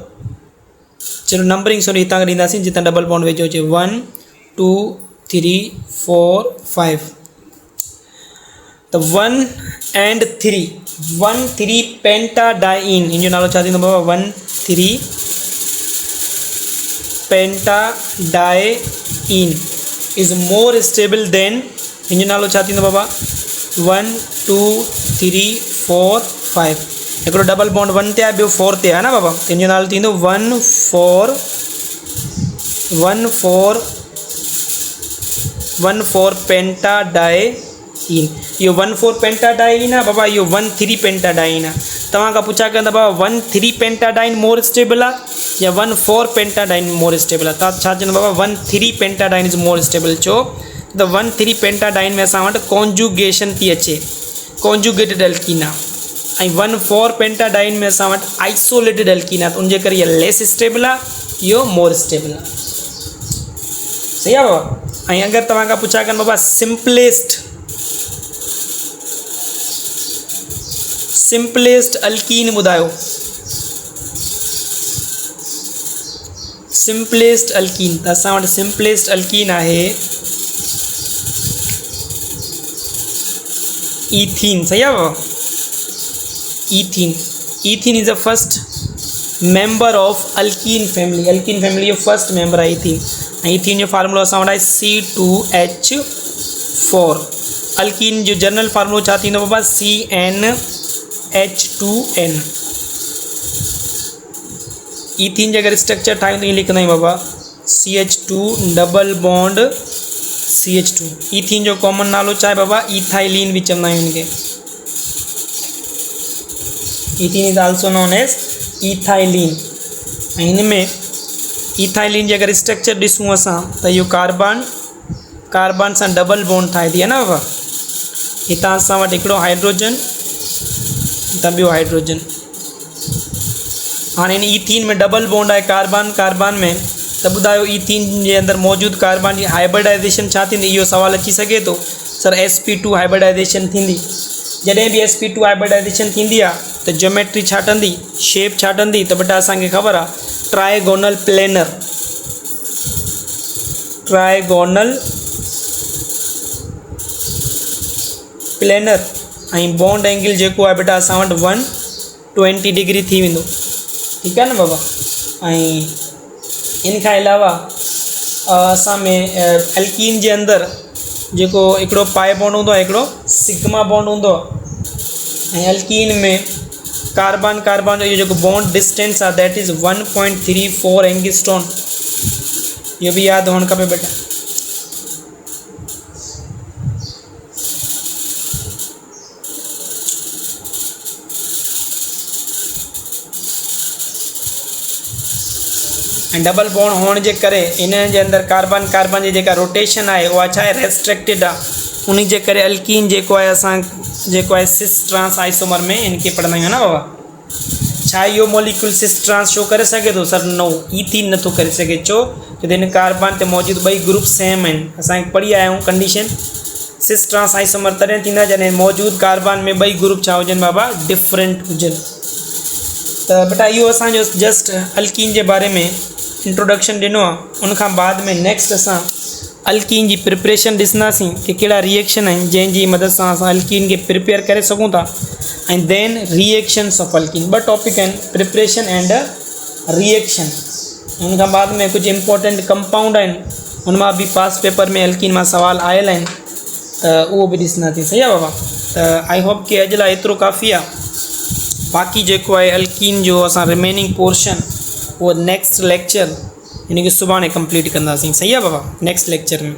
चलो नंबरिंग सॉरी हितां ॾींदासीं जितां डबल बॉन्ड वेझो हुजे 1 2 3 4 5, त 1 एंड 3 1 3 पेंटाडाइन, इन जो नालो छा थींदो बाबा? 1 3 पेंटाडाइन इज़ मोर स्टेबल देन, इन जो नालो छा थींदो बाबा? 1 2 3 4 5। हिकिड़ो डबल बॉन्ड 1 ते आहे, ॿियो 4 ते आहे न बाबा, त इन जो नालो थींदो 1 4 पेंटाडाइन। इहो 1 4 पेंटाडाइन आहे बाबा, इहो 1 3 पेंटाडाइन आहे। तव्हां खां पुछा कंदा बाबा 1 3 पेंटाडाइन मोर स्टेबल आहे या 1 4 पेंटाडाइन मोर स्टेबल आहे? तव्हां छा चवंदा बाबा? 1 3 पेंटाडाइन इज़ मोर स्टेबल। छो त 1 3 पेंटाडाइन में असां वटि कॉन्जुगेशन थी अचे, कॉन्जुगेटेड अल्कीन आहे, ऐं 1 4 पेंटाडाइन में असां वटि आइसोलेटेड अल्कीन आहे, त उनजे करे इहा लेस स्टेबल आहे, इहो मोर स्टेबल आहे। सही आहे बाबा? ऐं अगरि तव्हां खां पुछा कनि बाबा सिंपलेस्ट अल्कीन ॿुधायो, सिंपलेस्ट अल्कीन, त असां वटि सिंपलेस्ट अल्कीन आहे ईथीन। सही आहे बाबा? Ethene is the first member of alkene family. Alkene family जो फर्स्ट मेंबर आहे ईथीन, ऐं ईथीन जो फार्मूलो असां वटि आहे C2H4। अल्कीन जो जनरल फार्मूलो छा थींदो बाबा? CnH2n। ईथीन जो अगरि स्ट्रक्चर ठाहियूं त ईअं लिखंदा आहियूं बाबा CH2 double bond CH2। Ethene जो कॉमन नालो छा आहे बाबा? इथाइलिन बि चवंदा आहियूं हिनखे। Ethene is also known as ethylene. ऐं हिन में इथाइलिन जी अगरि स्ट्रक्चर ॾिसूं असां त इहो कार्बन सां डबल बॉन्ड ठाहे थी, है न बाबा? हितां असां वटि हिकिड़ो हाइड्रोजन, हितां ॿियो हाइड्रोजन। हाणे हिन ईथीन में डबल बॉन्ड आहे कार्बन में, त ॿुधायो ईथीन जे अंदरि मौजूदु कार्बन जी हाइब्रिडाइजेशन छा थींदी? इहो सुवालु अची सघे थो। सर sp2 हाइब्रिडाइजेशन थींदी। जॾहिं बि sp2 हाइब्रिडाइजेशन थींदी आहे त ज्योमेट्री छाटंदी, शेप छाटंदी, त बेटा असांखे ख़बर आहे ट्राइगोनल प्लेनर। ट्राइगोनल प्लेनर ऐं बॉन्ड एंगल जेको आहे बेटा असां वटि 120 डिग्री थी वेंदो। ठीकु आहे न बाबा। ऐं इन खां अलावा असां में एल्कीन जे अंदरि जेको हिकिड़ो पाए बॉन्ड हूंदो आहे, हिकिड़ो सिग्मा बॉन्ड हूंदो आहे, ऐं एल्कीन में कार्बन कार्बन जो इहो जेको बॉन्ड डिस्टेंस आहे दैट इज़ 1.34 एंगस्ट्रॉन। इहो बि यादि हुअणु खपे बेटा। ऐं डबल बॉन्ड हुअण जे करे इन जे अंदरि कार्बन कार्बन जी जेका रोटेशन आहे उहा छा आहे, रेस्ट्रिक्टेड आहे। उन जे करे अल्कीन जेको आहे असां जेको आहे सिस ट्रांस आइसोमर में इनखे पढ़ंदा आहियूं न बाबा। छा इहो मॉलिक्यूल सिस ट्रांस शो करे सघे थो? सर नो, ईथीन नथो करे सघे। छो? छो त हिन कार्बन ते मौजूदु ॿई ग्रुप सेम आहिनि। असां पढ़ी आया आहियूं कंडीशन सिस ट्रांस आइसोमर तॾहिं थींदा जॾहिं मौजूदु कार्बन में ॿई ग्रुप छा हुजनि बाबा, डिफरेंट हुजनि। त बेटा इहो असांजो जस्ट अल्कीन जे बारे में इंट्रोडक्शन ॾिनो आहे। उन खां बाद में नेक्स्ट असां अल्कीन जी प्रिपरेशन ॾिसंदासीं कि कहिड़ा रिएक्शन आहिनि जंहिंजी मदद सां असां अल्कीन खे प्रिपेयर करे सघूं था, ऐं देन रिएक्शन्स ऑफ अल्कीन। ॿ टॉपिक आहिनि, प्रिपरेशन एंड रिएक्शन। उन खां बाद में कुझु इंपॉर्टेंट कंपाउंड आहिनि, उन मां बि पास पेपर में अल्कीन मां सुवाल आयल आहिनि, त उहो बि ॾिसंदासीं। सही आहे बाबा। त आई होप कि अॼु लाइ एतिरो काफ़ी आहे। बाक़ी जेको आहे अल्कीन जो असां रिमेनिंग पोर्शन वो नेक्स्ट लेक्चर यानी कि सुभाणे कंप्लीट कंदासीं। सही आहे बाबा, नेक्स्ट लेक्चर में।